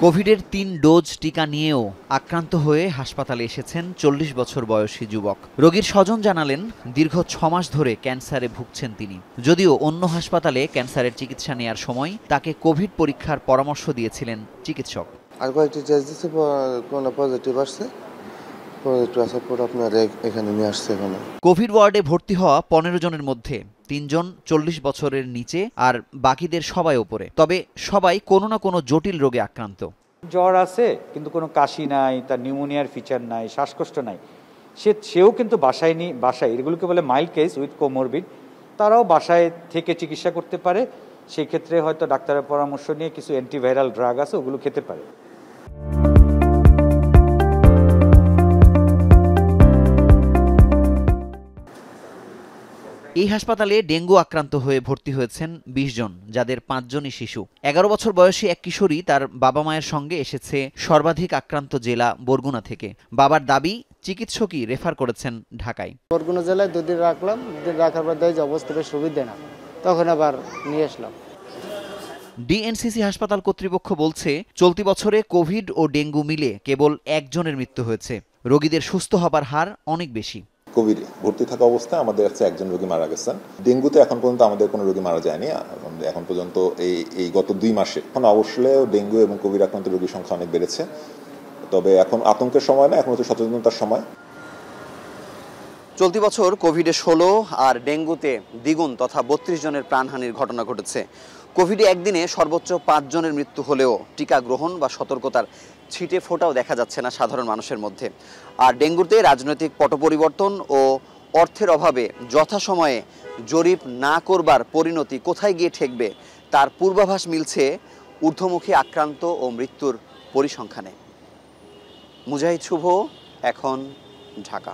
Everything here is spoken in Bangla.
কোভিডের ৩ ডোজ টিকা নিয়েও আক্রান্ত হয়ে হাসপাতালে এসেছেন ৪০ বছর বয়সী যুবক। রোগীর স্বজন জানালেন, দীর্ঘ ৬ মাস ধরে ক্যান্সারে ভুগছেন তিনি। যদিও অন্য হাসপাতালে ক্যান্সারের চিকিৎসা নেয়ার সময় তাকে কোভিড পরীক্ষার পরামর্শ দিয়েছিলেন চিকিৎসক। আর কয়েকটি টেস্ট দিতে কোনো পজিটিভ আসছে, পজিটিভ আসার পর আপনার এখানে নিয়ে আসছে। কোভিড ওয়ার্ডে ভর্তি হওয়া ১৫ জনের মধ্যে ৩ জন ৪০ বছরের নিচে আর বাকিদের সবাই ওপরে। তবে সবাই কোনো না কোনো জটিল রোগে আক্রান্ত। জ্বর আছে কিন্তু কোনো কাশি নাই, তার নিউমোনিয়ার ফিচার নাই, শ্বাসকষ্ট নাই, সেও কিন্তু বাসায় এগুলোকে বলে মাইল্ড কেস উইথ কোমরবিড, তারাও বাসায় থেকে চিকিৎসা করতে পারে। সেই ক্ষেত্রে হয়তো ডাক্তারের পরামর্শ নিয়ে কিছু অ্যান্টিভাইরাল ড্রাগ আছে, ওগুলো খেতে পারে। এই হাসপাতালে ডেঙ্গু আক্রান্ত হয়ে ভর্তি হয়েছেন ২০ জন, যাদের ৫ জনই শিশু। ১১ বছর বয়সী এক কিশোরী তার বাবা মায়ের সঙ্গে এসেছে সর্বাধিক আক্রান্ত জেলা বরগুনা থেকে। বাবার দাবি, চিকিৎসকই রেফার করেছেন ঢাকায়। বরগুনা জেলায় 2 দিন রাখলাম, 2 দিন রাখার পর দেখি অবস্থা বেশ সুবিধা না, তখন আবার নিয়ে আসলাম। ডিএনসিসি হাসপাতাল কর্তৃপক্ষ বলছে, চলতি বছরে কোভিড ও ডেঙ্গু মিলে কেবল ১ জনের মৃত্যু হয়েছে। রোগীদের সুস্থ হবার হার অনেক বেশি। কোভিডে ভর্তি থাকা অবস্থায় আমাদের কাছে 1 জন রোগী মারা গেছেন। ডেঙ্গুতে এখন পর্যন্ত আমাদের কোনো রোগী মারা যায়নি এখন পর্যন্ত। এই গত 2 মাসে এখন অবশ্যই ডেঙ্গু এবং কোভিড আক্রান্ত রোগীর সংখ্যা অনেক বেড়েছে। তবে এখন আতঙ্কের সময় না, এখন হচ্ছে সচেতনতার সময়। চলতি বছর কোভিডে 16 আর ডেঙ্গুতে দ্বিগুণ তথা 32 জনের প্রাণহানির ঘটনা ঘটেছে। কোভিডে একদিনে সর্বোচ্চ 5 জনের মৃত্যু হলেও টিকা গ্রহণ বা সতর্কতার ছিটে ফোঁটাও দেখা যাচ্ছে না সাধারণ মানুষের মধ্যে। আর ডেঙ্গুতে রাজনৈতিক পট পরিবর্তন ও অর্থের অভাবে যথাসময়ে জরিপ না করবার পরিণতি কোথায় গিয়ে ঠেকবে তার পূর্বাভাস মিলছে ঊর্ধ্বমুখী আক্রান্ত ও মৃত্যুর পরিসংখ্যানে। মুজাহিদ শুভ, এখন, ঢাকা।